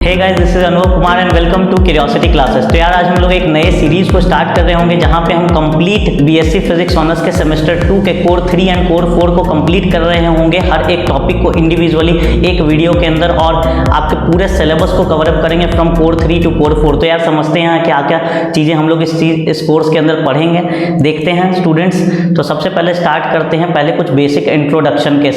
Hey guys, this is Anubhav Kumar and welcome to curiosity classes. तो यार आज हम लोग एक नए सीरीज को स्टार्ट कर रहे होंगे जहां पे हम कंप्लीट बीएससी फिजिक्स ऑनर्स के सेमेस्टर 2 के कोर 3 एंड कोर 4 को कंप्लीट कर रहे होंगे, हर एक टॉपिक को इंडिविजुअली एक वीडियो के अंदर, और आपके पूरे सिलेबस को कवर अप करेंगे फ्रॉम कोर 3 टू कोर 4। तो यार समझते हैं क्या क्या चीज़ें हम लोग इस कोर्स के अंदर पढ़ेंगे, देखते हैं स्टूडेंट्स। तो सबसे पहले स्टार्ट करते हैं पहले कुछ बेसिक इंट्रोडक्शन के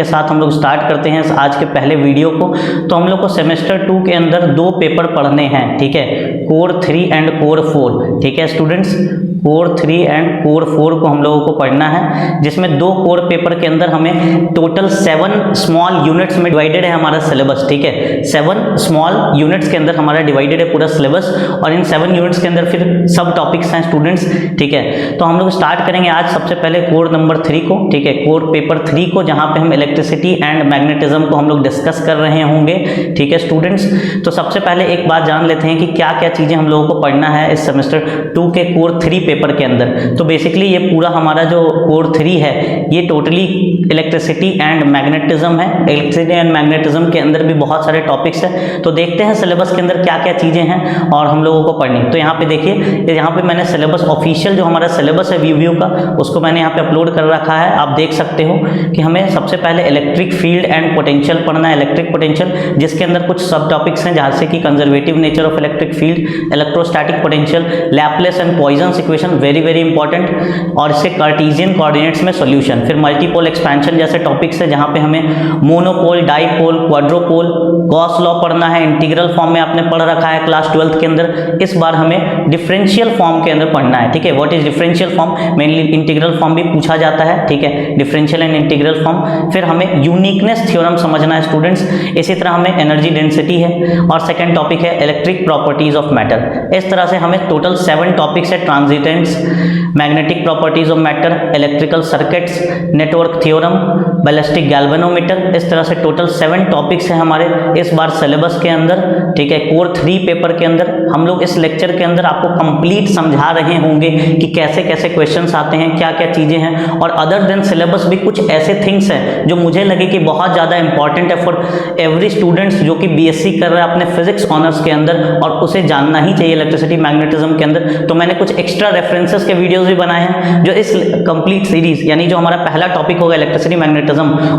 साथ। हम लोग स्टार्ट करते हैं आज के पहले वीडियो को। तो हम लोग को सेमेस्टर 2 के अंदर 2 पेपर पढ़ने हैं, ठीक है, कोर 3 एंड कोर 4, ठीक है स्टूडेंट्स। कोर 3 एंड कोर 4 को हम लोगों को पढ़ना है, जिसमें 2 कोर पेपर के अंदर हमें टोटल 7 स्मॉल यूनिट्स में डिवाइडेड है हमारा सिलेबस, ठीक है। 7 स्मॉल यूनिट्स के अंदर हमारा डिवाइडेड है पूरा सिलेबस, और इन 7 यूनिट्स के अंदर फिर सब टॉपिक्स हैं स्टूडेंट्स, ठीक है। तो हम लोग स्टार्ट करेंगे आज सबसे पहले कोर नंबर 3 को, ठीक है, कोर पेपर 3 को, जहाँ पे हम इलेक्ट्रिसिटी एंड मैग्नेटिज्म को हम लोग डिस्कस कर रहे होंगे, ठीक है स्टूडेंट्स। तो सबसे पहले एक बात जान लेते हैं कि क्या क्या चीज़ें हम लोगों को पढ़ना है इस सेमेस्टर 2 के कोर 3 पेपर के अंदर। तो बेसिकली ये पूरा हमारा जो कोर 3 है ये टोटली इलेक्ट्रिसिटी एंड मैग्नेटिज्म है। इलेक्ट्रिसिटी एंड मैग्नेटिज्म के अंदर भी बहुत सारे टॉपिक्स हैं, तो देखते हैं सिलेबस के अंदर क्या क्या चीज़ें हैं और हम लोगों को पढ़नी। तो यहाँ पे देखिए, यहाँ पे मैंने सिलेबस ऑफिशियल जो हमारा सिलेबस है व्यू का, उसको मैंने यहाँ पे अपलोड कर रखा है। आप देख सकते हो कि हमें सबसे पहले इलेक्ट्रिक फील्ड एंड पोटेंशियल पढ़ना है, इलेक्ट्रिक पोटेंशियल, जिसके अंदर कुछ सब टॉपिक्स हैं, जहाँ से कि conservative nature of electric field, electrostatic potential, Laplace and Poisson's equation, very very important, और इससे कार्टेशियन कोऑर्डिनेट्स में सॉल्यूशन। फिर मल्टीपोल एक्सपेंशन जैसे टॉपिक्स है, जहाँ पे हमें monopole, dipole, quadrupole, Gauss law पढ़ना है। इंटीग्रल फॉर्म में आपने पढ़ रखा है क्लास 12th के अंदर, इस बार हमें डिफरेंशियल फॉर्म के अंदर पढ़ना है, ठीक है। What is differential form, mainly integral form भी पूछा जाता है, ठीक है, डिफरेंशियल एंड इंटीग्रल फॉर्म। फिर हमें यूनिकनेस थ्योरम समझना है स्टूडेंट्स। इसी तरह हमें एनर्जी डेंसिटी है, और सेकंड टॉपिक है इलेक्ट्रिक प्रॉपर्टीज ऑफ मैटर। इस तरह से हमें टोटल 7 टॉपिक्स है, transients, magnetic properties of matter, electrical circuits, network theorem, ballistic galvanometer, इस तरह से टोटल 7 टॉपिक्स हैं हमारे इस बार सिलेबस के अंदर, ठीक है, कोर 3 पेपर के अंदर। हम लोग इस लेक्चर के अंदर आपको कंप्लीट समझा रहे होंगे कि कैसे कैसे क्वेश्चंस आते हैं, क्या क्या चीज़ें हैं, और अदर देन सिलेबस भी कुछ ऐसे थिंग्स हैं जो मुझे लगे कि बहुत ज़्यादा इंपॉर्टेंट है फॉर एवरी स्टूडेंट्स जो कि बीएससी कर रहा है अपने फिजिक्स ऑनर्स के अंदर, और उसे जानना ही चाहिए इलेक्ट्रिसिटी मैग्नेटिज्म के अंदर। तो मैंने कुछ एक्स्ट्रा रेफरेंसेस के वीडियोस भी बनाए हैं, जो इस कंप्लीट सीरीज, यानी जो हमारा पहला टॉपिक होगा इलेक्ट्रिसिटी मैग्नेटिज्म,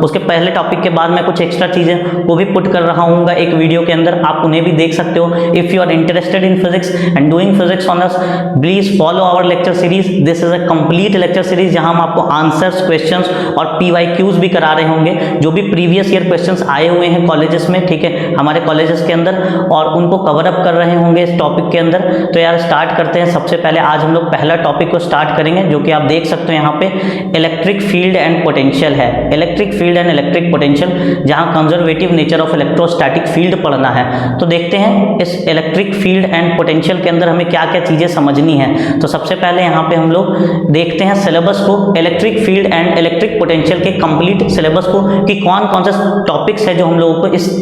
उसके पहले टॉपिक के बाद मैं कुछ एक्स्ट्रा चीज़ें वो भी पुट कर रहा हूँ एक वीडियो के अंदर, आप उन्हें भी देख सकते हो। If you are interested in physics and doing physics honours, please follow our lecture series. This is a complete lecture series जहां हम आपको आंसर्स, क्वेश्चंस और पीवाईक्यूज भी करा रहे होंगे, जो भी प्रीवियस ईयर क्वेश्चंस आए हुए हैं कॉलेजेस में, ठीक है, हमारे कॉलेजेस के अंदर, और उनको कवर अप कर रहे होंगे इस टॉपिक के अंदर। तो यार स्टार्ट करते हैं। सबसे पहले आज हम लोग पहला टॉपिक को स्टार्ट करेंगे, जो कि आप देख सकते हो यहाँ पे इलेक्ट्रिक फील्ड एंड पोटेंशियल है। Electric field and electric potential, जहाँ conservative nature of electrostatic field पढ़ना है। तो देखते हैं इस इलेक्ट्रिक फील्ड एंड पोटेंशियल के अंदर हमें क्या क्या चीज़ें समझनी है। तो सबसे पहले यहाँ पे हम लोग देखते हैं सिलेबस को, electric field and electric potential के कंप्लीट सिलेबस को, कि कौन कौन से टॉपिक्स है जो हम लोगों को इस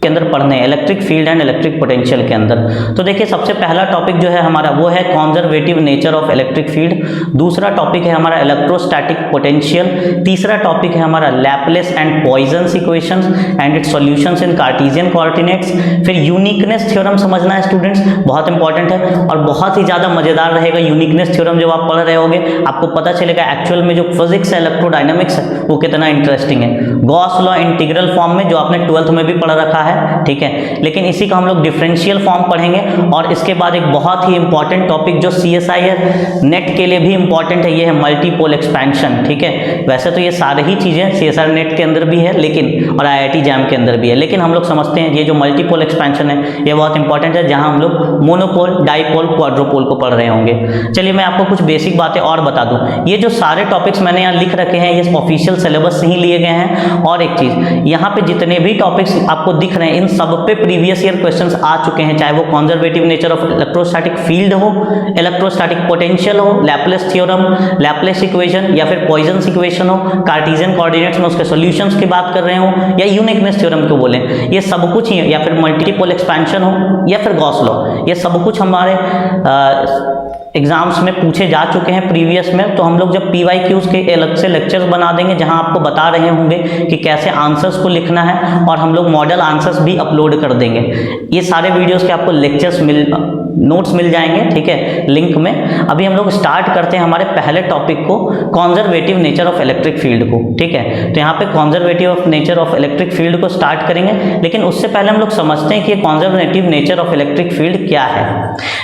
के अंदर पढ़ने हैं electric field and electric potential के अंदर। तो देखिए सबसे पहला टॉपिक जो है हमारा वो है conservative nature of electric field. दूसरा टॉपिक है हमारा इलेक्ट्रोस्टैटिक पोटेंशियल। तीसरा टॉपिक है हमारा Laplace and Poisson's equations and its solutions in Cartesian coordinates. फिर यूनिकनेस थ्योरम समझना है स्टूडेंट्स, बहुत इंपॉर्टेंट है और बहुत ही ज़्यादा मजेदार रहेगा। यूनिकनेस थ्योरम जब आप पढ़ रहे होगे आपको पता चलेगा एक्चुअल में जो फिजिक्स है, इलेक्ट्रोडायनामिक्स है, वो कितना इंटरेस्टिंग है। गॉस लॉ इंटीग्रल फॉर्म में, जो आपने 12th में भी पढ़ रखा है, ठीक है, लेकिन इसी का हम लोग डिफरेंशियल फॉर्म पढ़ेंगे। और इसके बाद एक बहुत ही इंपॉर्टेंट टॉपिक जो CSIR नेट के लिए भी इंपॉर्टेंट है, ये है मल्टीपोल एक्सपेंशन, ठीक है। वैसे तो ये सारी ही चीज़ें CSIR नेट के अंदर भी है, लेकिन और IIT जैम के अंदर भी है, लेकिन हम लोग समझते हैं ये जो मल्टीपोल एक्सपेंशन है ये बहुत इंपॉर्टेंट है, जहाँ हम लोग मोनोपोल, डाईपोल, क्वाड्रोपोल को पढ़ रहे होंगे। चलिए मैं आपको कुछ बेसिक बातें और बता दूं। ये जो सारे टॉपिक्स मैंने यहाँ लिख रखे हैं ये ऑफिशियल सिलेबस से ही लिए गए हैं। और एक चीज़, यहाँ पे जितने भी टॉपिक्स आपको दिख रहे हैं इन सब पे प्रीवियस ईयर क्वेश्चंस आ चुके हैं, चाहे वो conservative nature of electrostatic field हो, इलेक्ट्रोस्टैटिक पोटेंशियल हो, लैपलेस थ्योरम, लैपलेस इक्वेशन, या फिर पॉइजन्स इक्वेशन हो, कार्टेशियन कोऑर्डिनेट्स में उसके सॉल्यूशंस की बात कर रहे हो, या यूनिकनेस थ्योरम को बोलें, ये सब कुछ ही, या फिर मल्टीपोल एक्सपेंशन हो, या फिर गॉस लॉ, ये सब कुछ हमारे एग्जाम्स में पूछे जा चुके हैं प्रीवियस में। तो हम लोग जब PYQs के अलग से लेक्चर्स बना देंगे जहां आपको बता रहे होंगे कि कैसे आंसर्स को लिखना है, और हम लोग मॉडल आंसर्स भी अपलोड कर देंगे। ये सारे वीडियोस के आपको लेक्चर्स नोट्स मिल जाएंगे, ठीक है, लिंक में। अभी हम लोग स्टार्ट करते हैं हमारे पहले टॉपिक को, conservative nature of electric field को, ठीक है। तो यहाँ पे conservative of nature of electric field को स्टार्ट करेंगे, लेकिन उससे पहले हम लोग समझते हैं कि conservative nature of electric field क्या है।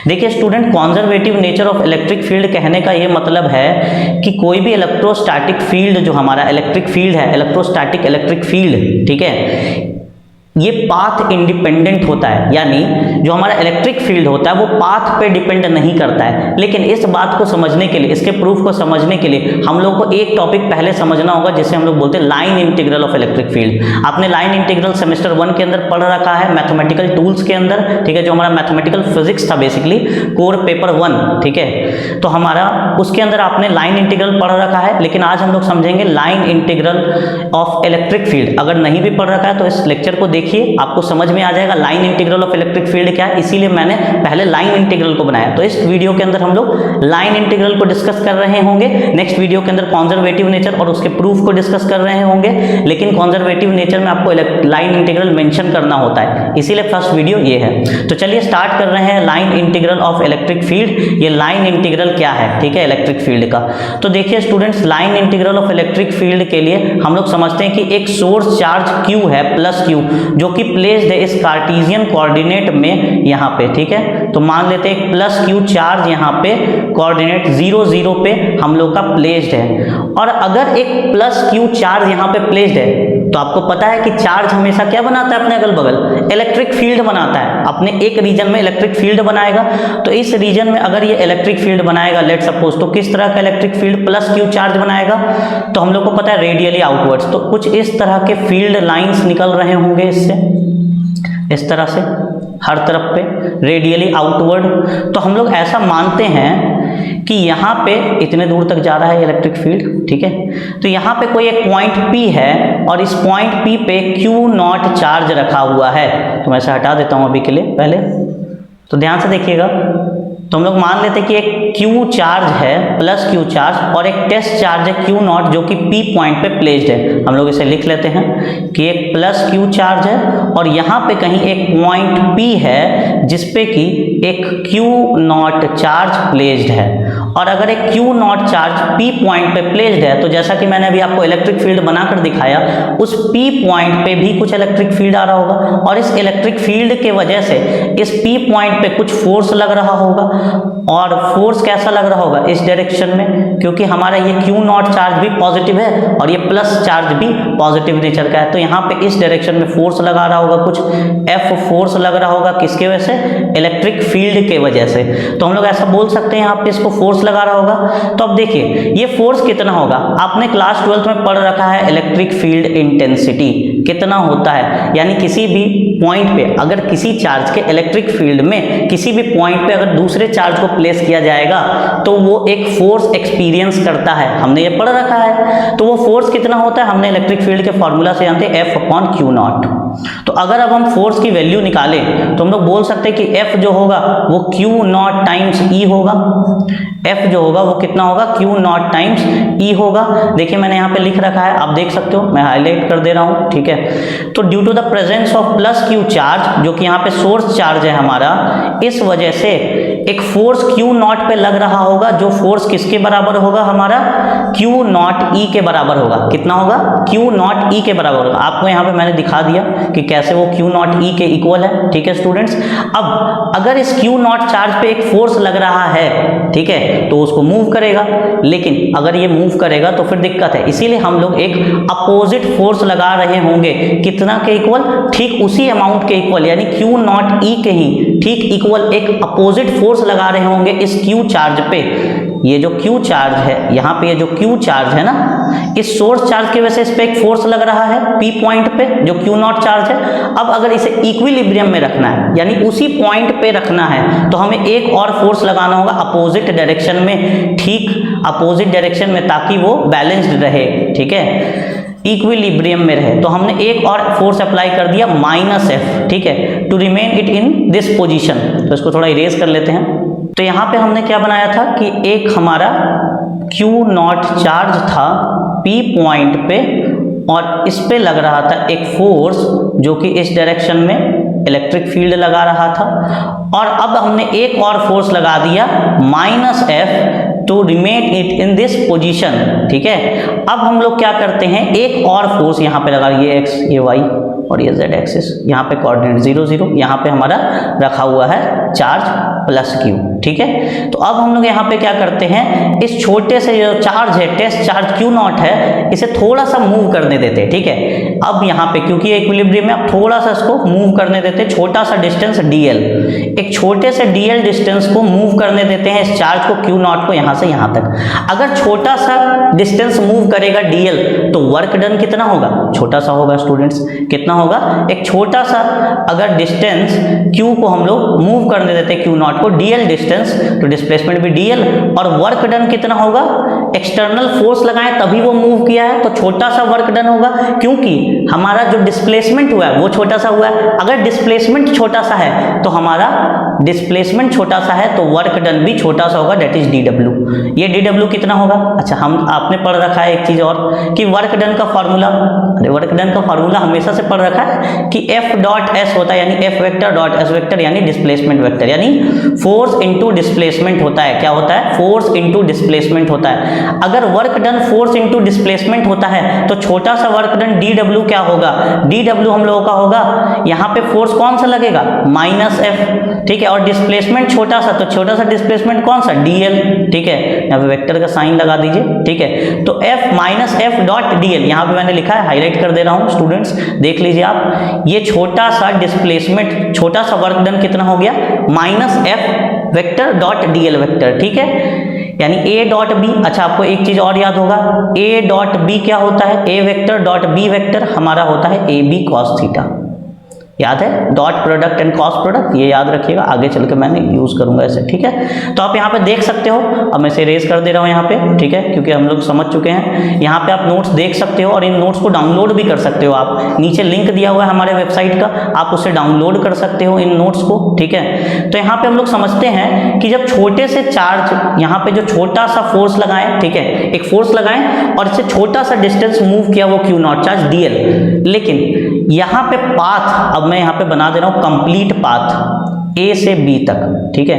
देखिए student, conservative nature of electric field कहने का ये मतलब है कि कोई भी इलेक्ट्रोस्टैटिक फील्ड जो हमारा इलेक्ट्रिक फील्ड है, इलेक्ट्रोस्टैटिक इलेक्ट्रिक फील्ड, ठीक है, ये पाथ इंडिपेंडेंट होता है। यानी जो हमारा इलेक्ट्रिक फील्ड होता है वो पाथ पे डिपेंड नहीं करता है। लेकिन इस बात को समझने के लिए, इसके प्रूफ को समझने के लिए हम लोग को एक टॉपिक पहले समझना होगा जिसे हम लोग बोलते हैं line integral of electric field. आपने लाइन इंटीग्रल सेमेस्टर 1 के अंदर पढ़ रखा है, मैथमेटिकल टूल्स के अंदर, ठीक है, जो हमारा मैथमेटिकल फिजिक्स था बेसिकली, कोर पेपर 1, ठीक है। तो हमारा उसके अंदर आपने लाइन इंटीग्रल पढ़ रखा है, लेकिन आज हम लोग समझेंगे line integral of electric field. अगर नहीं भी पढ़ रखा है तो इस लेक्चर को देखिए, आपको समझ में आ जाएगा line integral of electric field क्या है। इसीलिए मैंने पहले लाइन इंटीग्रल को बनाया। तो इस वीडियो के अंदर हम लोग लाइन इंटीग्रल को डिस्कस कर रहे होंगे, नेक्स्ट वीडियो के अंदर कॉन्जर्वेटिव नेचर और उसके प्रूफ को डिस्कस कर रहे होंगे। लेकिन कॉन्जर्वेटिव नेचर में आपको लाइन इंटीग्रल मेंशन करना होता है, इसीलिए फर्स्ट वीडियो ये है। तो चलिए स्टार्ट कर रहे हैं line integral of electric field. ये लाइन इंटीग्रल क्या है, ठीक है, इलेक्ट्रिक फील्ड का। तो देखिए students, line integral of electric field के लिए हम लोग समझते हैं कि एक सोर्स चार्ज Q है, प्लस Q, जो कि प्लेस्ड है इस कार्टेशियन कोऑर्डिनेट में यहाँ पे, ठीक है। तो मान लेते हैं प्लस Q चार्ज यहाँ पे कोऑर्डिनेट 0 0 पे हम लोग का प्लेस्ड है। और अगर एक प्लस Q चार्ज यहाँ पे प्लेस्ड है तो आपको पता है कि चार्ज हमेशा क्या बनाता है अपने अगल बगल, इलेक्ट्रिक फील्ड बनाता है। अपने एक रीजन में इलेक्ट्रिक फील्ड बनाएगा। तो इस रीजन में अगर ये इलेक्ट्रिक फील्ड बनाएगा, लेट सपोज, तो किस तरह का electric field, plus Q charge बनाएगा। तो हम लोग को पता है रेडियली आउटवर्ड्स, तो कुछ इस तरह के फील्ड लाइंस निकल रहे होंगे इससे, इस तरह से हर तरफ पे रेडियली आउटवर्ड। तो हम लोग ऐसा मानते हैं कि यहाँ पे इतने दूर तक जा रहा है इलेक्ट्रिक फील्ड, ठीक है। तो यहाँ पे कोई एक पॉइंट P है और इस पॉइंट P पे Q0 चार्ज रखा हुआ है। तो मैं इसे हटा देता हूँ अभी के लिए पहले, तो ध्यान से देखिएगा। तो हम लोग मान लेते हैं कि एक Q चार्ज है, प्लस Q चार्ज, और एक टेस्ट चार्ज है Q0 जो कि P पॉइंट पे प्लेस्ड है। हम लोग इसे लिख लेते हैं कि एक प्लस Q चार्ज है और यहाँ पे कहीं एक पॉइंट P है जिसपे कि एक Q0 चार्ज प्लेस्ड है। और अगर एक Q0 चार्ज P पॉइंट पे प्लेस्ड है तो जैसा कि मैंने अभी आपको इलेक्ट्रिक फील्ड बनाकर दिखाया, उस P पॉइंट पे भी कुछ इलेक्ट्रिक फील्ड आ रहा होगा, और इस इलेक्ट्रिक फील्ड के वजह से इस P पॉइंट पे कुछ फोर्स लग रहा होगा। और फोर्स कैसा लग रहा होगा, इस डायरेक्शन में, क्योंकि हमारा ये Q0 चार्ज भी पॉजिटिव है और ये प्लस चार्ज भी पॉजिटिव नेचर का है। तो यहाँ पे इस डायरेक्शन में फोर्स लगा रहा होगा, कुछ F फोर्स लग रहा होगा, किसके वजह से, इलेक्ट्रिक फील्ड के वजह से। तो हम लोग ऐसा बोल सकते हैं यहाँ पे इसको फोर्स लगा रहा होगा। तो अब देखिए ये फोर्स कितना होगा, आपने क्लास 12th में पढ़ रखा है इलेक्ट्रिक फील्ड इंटेंसिटी कितना होता है। यानी किसी भी पॉइंट पे अगर किसी चार्ज के इलेक्ट्रिक फील्ड में किसी भी पॉइंट पे अगर दूसरे चार्ज को प्लेस किया जाएगा तो वो एक फोर्स एक्सपीरियंस करता है, हमने ये पढ़ रखा है। तो वो फोर्स कितना होता है, हमने इलेक्ट्रिक फील्ड के फॉर्मूला से जानते हैं F/Q0। तो अगर अब हम फोर्स की वैल्यू निकालें तो हम लोग बोल सकते हैं कि F जो होगा वो Q0 टाइम्स E होगा। F जो होगा वो कितना होगा, Q0 टाइम्स E होगा। देखिए मैंने यहाँ पे लिख रखा है, आप देख सकते हो, मैं हाईलाइट कर दे रहा हूँ, ठीक है। तो due to the presence of plus Q charge, जो कि यहाँ पे सोर्स चार्ज है हमारा, इस वजह से एक फोर्स Q0 पे लग रहा होगा, जो फोर्स किसके बराबर होगा, हमारा Q0 E के बराबर होगा। कितना होगा, Q0 E के बराबर होगा। आपको यहाँ पे मैंने दिखा दिया कि कैसे वो Q0 E के इक्वल है, ठीक है स्टूडेंट्स। अब अगर इस Q0 चार्ज पे एक फोर्स लग रहा है, ठीक है, तो उसको मूव करेगा, लेकिन अगर ये मूव करेगा तो फिर दिक्कत है। इसीलिए हम लोग एक अपोजिट फोर्स लगा रहे होंगे, कितना के इक्वल, ठीक उसी अमाउंट के इक्वल, यानी Q0 E के ही ठीक इक्वल एक अपोजिट फोर्स लगा रहे होंगे इस Q चार्ज पे। ये जो Q चार्ज है यहाँ पे, ये जो Q चार्ज है ना, इस सोर्स चार्ज की वजह से इस पे एक फोर्स लग रहा है P पॉइंट पे जो Q0 चार्ज है। अब अगर इसे इक्विलिब्रियम में रखना है, यानी उसी पॉइंट पे रखना है, तो हमें एक और फोर्स लगाना होगा अपोजिट डायरेक्शन में, ठीक अपोजिट डायरेक्शन में, ताकि वो बैलेंस्ड रहे, ठीक है, इक्विलिब्रियम में रहे। तो हमने एक और फोर्स अप्लाई कर दिया -F, ठीक है, to remain it in this position. तो इसको थोड़ा इरेज कर लेते हैं। तो यहाँ पे हमने क्या बनाया था कि एक हमारा Q नॉट चार्ज था P पॉइंट पे, और इस पे लग रहा था एक फोर्स जो कि इस डायरेक्शन में इलेक्ट्रिक फील्ड लगा रहा था, और अब हमने एक और फोर्स लगा दिया -F to remain it in this position. ठीक है, अब हम लोग क्या करते हैं, एक और फोर्स यहाँ पे लगा, ये x ये y और ये z एक्सिस, यहाँ पे कोऑर्डिनेट 0 0, यहाँ पे हमारा रखा हुआ है चार्ज प्लस q। ठीक है, तो अब हम लोग यहाँ पे क्या करते हैं, इस छोटे से जो चार्ज है, टेस्ट चार्ज q नॉट है, इसे थोड़ा सा मूव करने देते हैं। ठीक है, अब यहाँ पे क्योंकि इक्विलिब्रियम में, अब थोड़ा सा इसको मूव करने देते हैं, छोटा सा डिस्टेंस dl, एक छोटे से dl डिस्टेंस को मूव करने देते हैं इस चार्ज को q नॉट को यहाँ से यहाँ तक। अगर छोटा सा डिस्टेंस मूव करेगा dl तो वर्क डन कितना होगा, छोटा सा होगा स्टूडेंट्स, कितना होगा, एक छोटा सा अगर डिस्टेंस q को हम लोग मूव करने देते हैं q नॉट को dl डिस्टेंस, तो डिस्प्लेसमेंट भी dl, और वर्क डन कितना होगा, एक्सटर्नल फोर्स लगाएं तभी वो मूव किया है तो छोटा सा वर्क डन होगा, क्योंकि हमारा जो डिस्प्लेसमेंट हुआ है वो छोटा सा हुआ है। अगर डिस्प्लेसमेंट छोटा सा है तो हमारा डिस्प्लेसमेंट छोटा सा है तो वर्क डन भी छोटा सा होगा, दैट इज dw। ये dw कितना होगा, अच्छा हम आपने पढ़ रखा है एक चीज और कि वर्क डन का फॉर्मूला, अरे वर्क डन का फॉर्मूला हमेशा से पढ़ रखा है कि F डॉट S होता है, यानी F vector dot S vector यानी डिस्प्लेसमेंट वेक्टर, यानी फोर्स इनटू डिस्प्लेसमेंट होता है। क्या होता है, फोर्स इनटू डिस्प्लेसमेंट होता है। अगर work done force into displacement होता है तो छोटा सा वर्क डन dw क्या होगा, dw हम लोगों का होगा, यहाँ पे फोर्स कौन सा लगेगा, -F। ठीक है, और डिस्प्लेसमेंट छोटा सा, तो छोटा सा डिस्प्लेसमेंट कौन सा, dl। ठीक है, यहाँ पे वेक्टर का साइन लगा दीजिए। ठीक है, तो F -F डॉट dl, यहाँ पे मैंने लिखा है, हाईलाइट कर दे रहा हूँ स्टूडेंट्स, देख लीजिए आप, ये छोटा सा डिस्प्लेसमेंट, छोटा सा वर्क डन कितना हो गया, -F vector dot dl vector. ठीक है, यानी a डॉट b, अच्छा आपको एक चीज और याद होगा, a डॉट b क्या होता है, a vector dot b vector हमारा होता है ab cos थीटा, याद है, dot product and cos product, ये याद रखिएगा, आगे चल के मैंने यूज करूंगा ऐसे। ठीक है, तो आप यहाँ पे देख सकते हो, अब मैं इसे रेज कर दे रहा हूँ यहाँ पे। ठीक है, क्योंकि हम लोग समझ चुके हैं, यहाँ पे आप नोट्स देख सकते हो और इन नोट्स को डाउनलोड भी कर सकते हो आप, नीचे लिंक दिया हुआ है हमारे वेबसाइट का, आप उसे डाउनलोड कर सकते हो इन नोट्स को। ठीक है, तो यहाँ पे हम लोग समझते हैं कि जब छोटे से चार्ज, यहाँ पे जो छोटा सा फोर्स लगाएं, ठीक है, एक फोर्स लगाएं और इससे छोटा सा डिस्टेंस मूव किया वो q नॉट चार्ज dl, लेकिन यहाँ पे पाथ, अब मैं यहाँ पे बना दे रहा हूँ कंप्लीट पाथ A से B तक। ठीक है,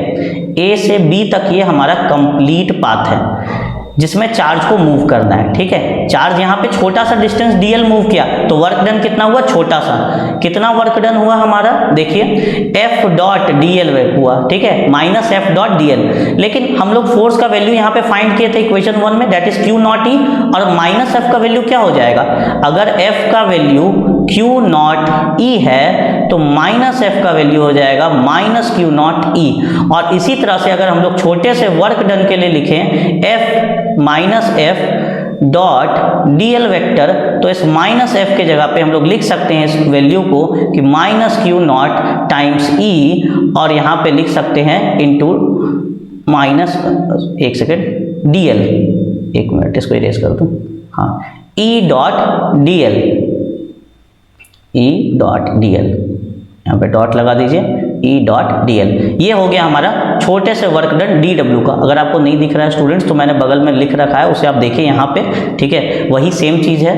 A से B तक ये हमारा कंप्लीट पाथ है जिसमें चार्ज को मूव करना है। ठीक है, चार्ज यहाँ पे छोटा सा डिस्टेंस dl मूव किया तो वर्क डन कितना हुआ, छोटा सा, कितना वर्क डन हुआ हमारा, देखिए F डॉट dl हुआ। ठीक है, -F डॉट dl, लेकिन हम लोग फोर्स का वैल्यू यहाँ पे फाइंड किए थे इक्वेशन 1 में, that is q not e, और -F का वैल्यू क्या हो जाएगा, अगर F का वैल्यू q नॉट e है तो -F का वैल्यू हो जाएगा -q नॉट e। और इसी तरह से अगर हम लोग छोटे से वर्क डन के लिए लिखें F -F dot dl vector, तो इस -F के जगह पे हम लोग लिख सकते हैं इस वैल्यू को कि -q नॉट टाइम्स e, और यहाँ पे लिख सकते हैं इंटू एक सेकेंड dl, एक मिनट इसको इरेज कर दूँ, हाँ, e dot dl, E dot dl, यहाँ पे डॉट लगा दीजिए, E डॉट dl, ये हो गया हमारा छोटे से वर्क डन dw का। अगर आपको नहीं दिख रहा है स्टूडेंट्स तो मैंने बगल में लिख रखा है, उसे आप देखिए यहाँ पे। ठीक है, वही सेम चीज़ है,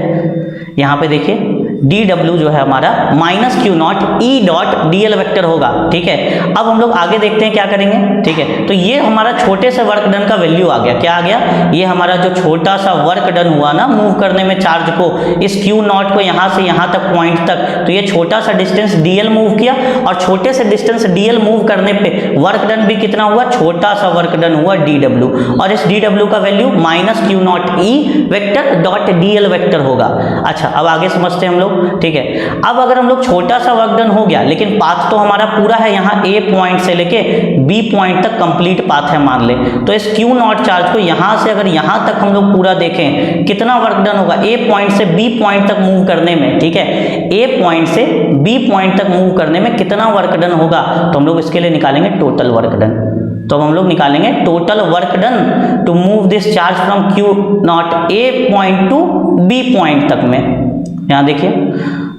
यहाँ पे देखिए dw जो है हमारा -q not e dot dl vector होगा। ठीक है, अब हम लोग आगे देखते हैं क्या करेंगे। ठीक है, तो ये हमारा छोटे से वर्क डन का वैल्यू आ गया, क्या आ गया, ये हमारा जो छोटा सा वर्क डन हुआ ना मूव करने में चार्ज को, इस q नॉट को यहाँ से यहाँ तक पॉइंट तक, तो ये छोटा सा डिस्टेंस dl मूव किया, और छोटे से डिस्टेंस dl मूव करने पे वर्क डन भी कितना हुआ, छोटा सा वर्क डन हुआ dw, और इस dw का value -q not e vector dot dl vector होगा। अच्छा, अब आगे समझते हैं हम लोग। ठीक है, अब अगर हम लोग छोटा सा वर्क डन हो गया, लेकिन पाथ तो हमारा पूरा है, यहाँ A पॉइंट से लेके B पॉइंट तक कंप्लीट पाथ है मान ले, तो इस Q नॉट चार्ज को यहाँ से अगर यहाँ तक हम लोग पूरा देखें, कितना वर्क डन होगा A पॉइंट से B पॉइंट तक मूव करने में। ठीक है, A पॉइंट से B पॉइंट तक मूव करने में कितना वर्क डन होगा, तो हम लोग इसके लिए निकालेंगे टोटल वर्क डन। तो हम लोग निकालेंगे total work done to move this charge from Q naught A point to B point तक में। यहाँ देखिए,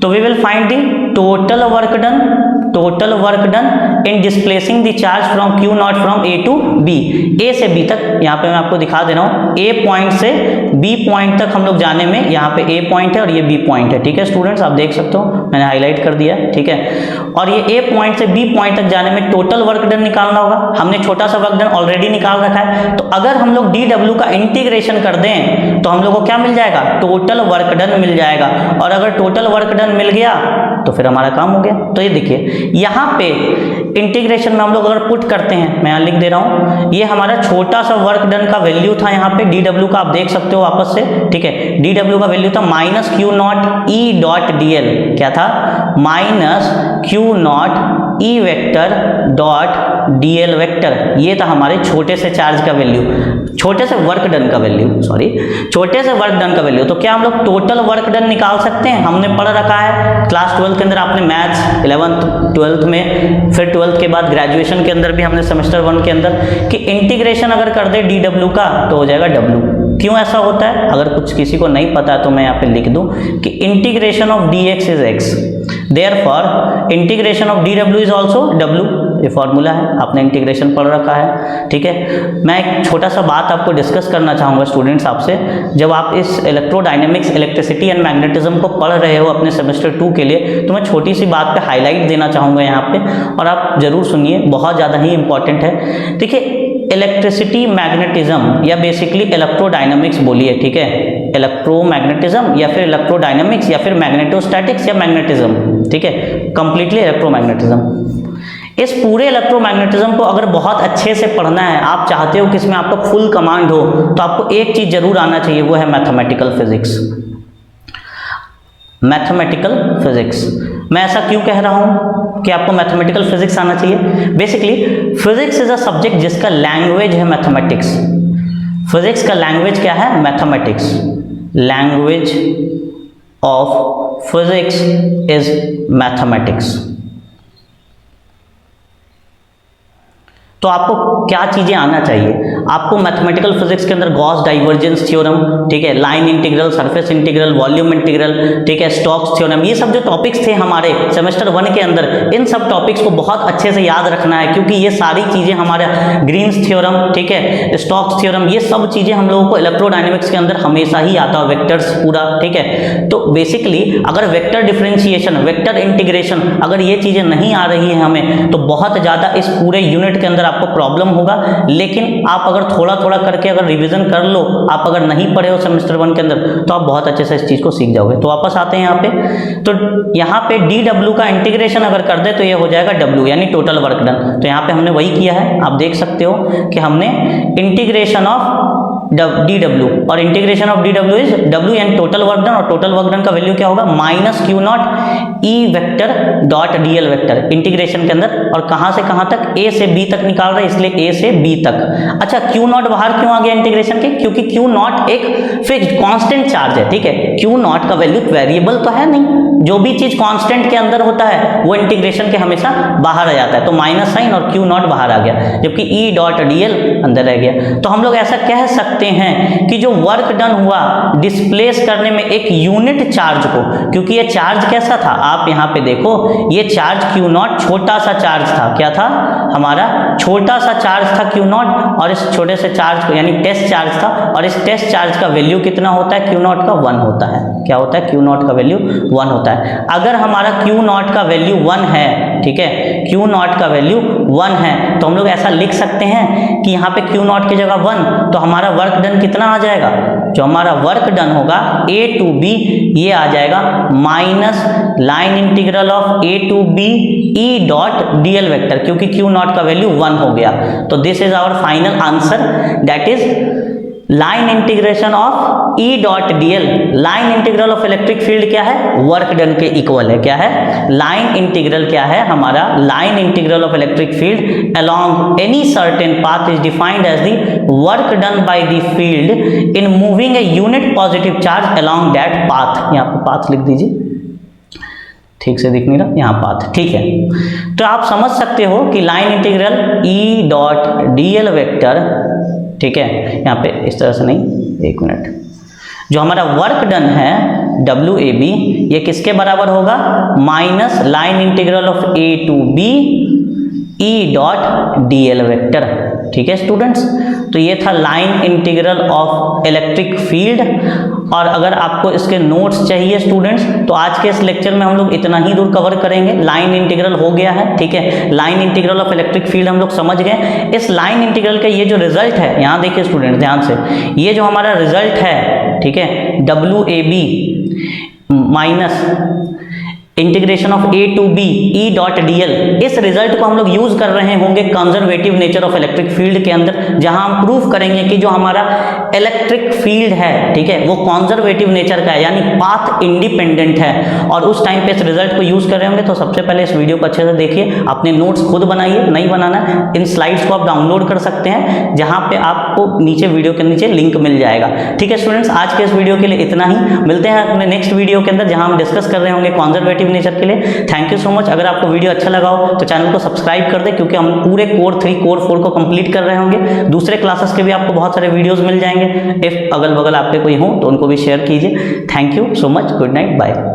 तो we will find the total work done total work done in displacing the charge from Q naught from A to B, A से B तक। यहाँ पे मैं आपको दिखा दे रहा हूँ, ए पॉइंट से बी पॉइंट तक हम लोग जाने में, यहाँ पे ए पॉइंट है और ये बी पॉइंट है, ठीक है स्टूडेंट्स, आप देख सकते हो मैंने हाईलाइट कर दिया, ठीक है। और ये ए पॉइंट से बी पॉइंट तक जाने में टोटल वर्क डन निकालना होगा। हमने छोटा सा वर्क डन ऑलरेडी निकाल रखा है, तो अगर हम लोग डी डब्ल्यू का इंटीग्रेशन कर दें तो हम लोग को क्या मिल जाएगा, टोटल वर्क डन मिल जाएगा। और अगर टोटल वर्क डन मिल गया तो फिर हमारा काम हो गया। तो ये देखिए यहाँ पे इंटीग्रेशन में हम लोग अगर पुट करते हैं, मैं यहाँ लिख दे रहा हूँ, ये हमारा छोटा सा वर्क डन का वैल्यू था यहाँ पे डी डब्ल्यू का, आप देख सकते हो वापस से, ठीक है। डी डब्ल्यू का वैल्यू था minus Q not E dot D L, क्या था, minus Q not E vector dot D L vector, ये था हमारे छोटे से चार्ज का वैल्यू, छोटे से वर्क डन का वैल्यू, सॉरी छोटे से वर्क डन का वैल्यू। तो क्या हम लोग टोटल वर्क डन निकाल सकते हैं? हमने पढ़ रखा है क्लास 12 के अंदर, आपने मैथ्स 11th 12th में, फिर 12th के बाद ग्रेजुएशन के अंदर भी हमने सेमेस्टर 1 के अंदर कि इंटीग्रेशन अगर कर दे डी डब्ल्यू का तो हो जाएगा डब्ल्यू। क्यों ऐसा होता है? अगर कुछ किसी को नहीं पता है तो मैं यहाँ पे लिख दूं कि integration of D x is x, therefore integration of D W is also W. ये फॉर्मूला है, आपने इंटीग्रेशन पढ़ रखा है, ठीक है। मैं एक छोटा सा बात आपको डिस्कस करना चाहूँगा स्टूडेंट्स आपसे, जब आप इस इलेक्ट्रोडायनेमिक्स, इलेक्ट्रिसिटी एंड मैग्नेटिज्म को पढ़ रहे हो अपने सेमेस्टर 2 के लिए, तो मैं छोटी सी बात पे हाईलाइट देना चाहूँगा यहाँ पे, और आप जरूर सुनिए, बहुत ज़्यादा ही इंपॉर्टेंट है। देखिए इलेक्ट्रिसिटी, मैग्नेटिज्म या बेसिकली इलेक्ट्रोडायनेमिक्स बोलिए, ठीक है, इलेक्ट्रोमैग्नेटिज्म या फिर इलेक्ट्रोडायनेमिक्स या फिर मैग्नेटोस्टैटिक्स या मैग्नेटिज्म, ठीक है, कंप्लीटली इलेक्ट्रोमैग्नेटिज्म। इस पूरे इलेक्ट्रोमैग्नेटिज्म को अगर बहुत अच्छे से पढ़ना है, आप चाहते हो कि इसमें आपका फुल कमांड हो, तो आपको एक चीज जरूर आना चाहिए, वो है मैथमेटिकल फिजिक्स। मैथमेटिकल फिजिक्स, मैं ऐसा क्यों कह रहा हूं कि आपको मैथमेटिकल फिजिक्स आना चाहिए? Basically physics is a subject जिसका लैंग्वेज है मैथमेटिक्स। फिजिक्स का लैंग्वेज क्या है? Mathematics. Language of physics is mathematics. तो आपको क्या चीजें आना चाहिए? आपको मैथमेटिकल फिजिक्स के अंदर गॉस डाइवर्जेंस थ्योरम, ठीक है, line integral, surface integral, volume integral, ठीक है, स्टोक्स थ्योरम, ये सब जो टॉपिक्स थे हमारे सेमेस्टर 1 के अंदर, इन सब टॉपिक्स को बहुत अच्छे से याद रखना है, क्योंकि ये सारी चीजें हमारा ग्रीन्स थ्योरम, ठीक है, स्टोक्स थ्योरम, ये सब चीजें हम लोगों को इलेक्ट्रोडायनेमिक्स के अंदर हमेशा ही आता है, वेक्टर्स पूरा, ठीक है। तो बेसिकली अगर वेक्टर डिफरेंशिएशन, वेक्टर इंटीग्रेशन, अगर ये चीजें नहीं आ रही है हमें, तो बहुत ज्यादा इस पूरे यूनिट के अंदर आपको प्रॉब्लम होगा। लेकिन आप अगर थोड़ा थोड़ा करके अगर रिवीजन कर लो, आप अगर नहीं पढ़े हो सेमेस्टर 1 के अंदर, तो आप बहुत अच्छे से इस चीज को सीख जाओगे। तो वापस आते हैं यहाँ पे, तो यहाँ पे डी डब्ल्यू का इंटीग्रेशन अगर कर दे तो ये हो जाएगा डब्ल्यू, यानी टोटल वर्क डन। तो यहाँ पे हमने वही किया है, आप देख सकते हो कि हमने इंटीग्रेशन ऑफ डी डब्ल्यू, और integration of D W is W यानी टोटल वर्क डन, और टोटल वर्क डन का वैल्यू क्या होगा? Minus Q not E vector dot D L vector, integration के अंदर, और कहां से कहां तक? ए से बी तक निकाल रहे हैं, इसलिए ए से बी तक। अच्छा, क्यू नॉट बाहर क्यों आ गया इंटीग्रेशन के? क्योंकि क्यू नॉट एक फिक्स्ड कांस्टेंट चार्ज है, ठीक है। क्यू नॉट का वैल्यू वेरिएबल तो है नहीं, जो भी चीज कांस्टेंट के अंदर होता है वो इंटीग्रेशन के हमेशा बाहर आ जाता है, तो माइनस साइन और क्यू नॉट बाहर आ गया, जबकि ई डॉट डी एल अंदर रह गया। तो हम लोग ऐसा कह सकते हैं कि जो वर्क डन हुआ डिस्प्लेस करने में एक यूनिट चार्ज को, क्योंकि ये चार्ज कैसा था, आप यहाँ पे देखो, ये चार्ज क्यू नॉट छोटा सा चार्ज था, क्या था हमारा? छोटा सा चार्ज था क्यू नॉट, और इस छोटे से चार्ज को यानी टेस्ट चार्ज था, और इस टेस्ट चार्ज का वैल्यू कितना होता है? क्यू नॉट का 1 होता है। क्या होता है? क्यू नॉट का वैल्यू 1 होता है। अगर हमारा क्यू नॉट का वैल्यू 1 है, ठीक है, क्यू नॉट का वैल्यू 1 है, तो हम लोग ऐसा लिख सकते हैं कि यहाँ पे क्यू नॉट की जगह 1, तो हमारा वर्क डन कितना आ जाएगा? जो हमारा वर्क डन होगा ए टू बी, ये आ जाएगा minus line integral of A to B E dot D L vector, क्योंकि क्यू नॉट का वैल्यू 1 हो गया। तो this is our final answer, that is line integration of E dot D L. Line integral of electric field क्या है? Work done के equal है। क्या है? लाइन इंटीग्रल क्या है हमारा? Line integral of electric field along any certain path is defined as the work done by the field in moving a unit positive charge along that path. यहाँ पे path लिख दीजिए, ठीक से दिख नहीं रहा, यहाँ पाथ, ठीक है। तो आप समझ सकते हो कि लाइन इंटीग्रल ई डॉट डी एल वेक्टर, ठीक है, यहाँ पे इस तरह से नहीं, एक मिनट, जो हमारा वर्क डन है WAB ये किसके बराबर होगा, minus line integral of A to B E dot dl vector. ठीक है स्टूडेंट्स, तो ये था line integral of electric field. और अगर आपको इसके नोट्स चाहिए स्टूडेंट्स तो आज के इस लेक्चर में हम लोग इतना ही दूर कवर करेंगे। लाइन इंटीग्रल हो गया है, ठीक है, line integral of electric field हम लोग समझ गए। इस लाइन इंटीग्रल का ये जो रिजल्ट है, यहाँ देखिए स्टूडेंट्स ध्यान से, ये जो हमारा रिजल्ट है, ठीक है, WAB minus integration of A to B E dot dl, इस रिजल्ट को हम लोग यूज कर रहे होंगे conservative nature of electric field के अंदर, जहां हम प्रूफ करेंगे कि जो हमारा इलेक्ट्रिक फील्ड है, ठीक है, वो कंजर्वेटिव नेचर का है, यानी पाथ इंडिपेंडेंट है। और उस टाइम पे इस रिजल्ट को यूज कर रहे होंगे। तो सबसे पहले इस वीडियो को अच्छे से देखिए, अपने नोट्स खुद बनाइए, नहीं बनाना इन स्लाइड्स को आप डाउनलोड कर सकते हैं, जहां पे आपको नीचे वीडियो के नीचे लिंक मिल जाएगा। ठीक है स्टूडेंट्स, आज के इस वीडियो के लिए इतना ही, मिलते हैं अपने नेक्स्ट वीडियो के अंदर जहां हम डिस्कस कर रहे होंगे कंजर्वेटिव नेचर के लिए। Thank you so much. अगर आपको वीडियो अच्छा लगा हो तो चैनल को सब्सक्राइब कर दें, क्योंकि हम पूरे कोर 3 कोर 4 को कंप्लीट कर रहे होंगे। दूसरे क्लासेस के भी आपको बहुत सारे वीडियोस मिल जाएंगे। इफ अगल बगल आपके कोई हो तो उनको भी शेयर कीजिए। Thank you so much, good night, bye.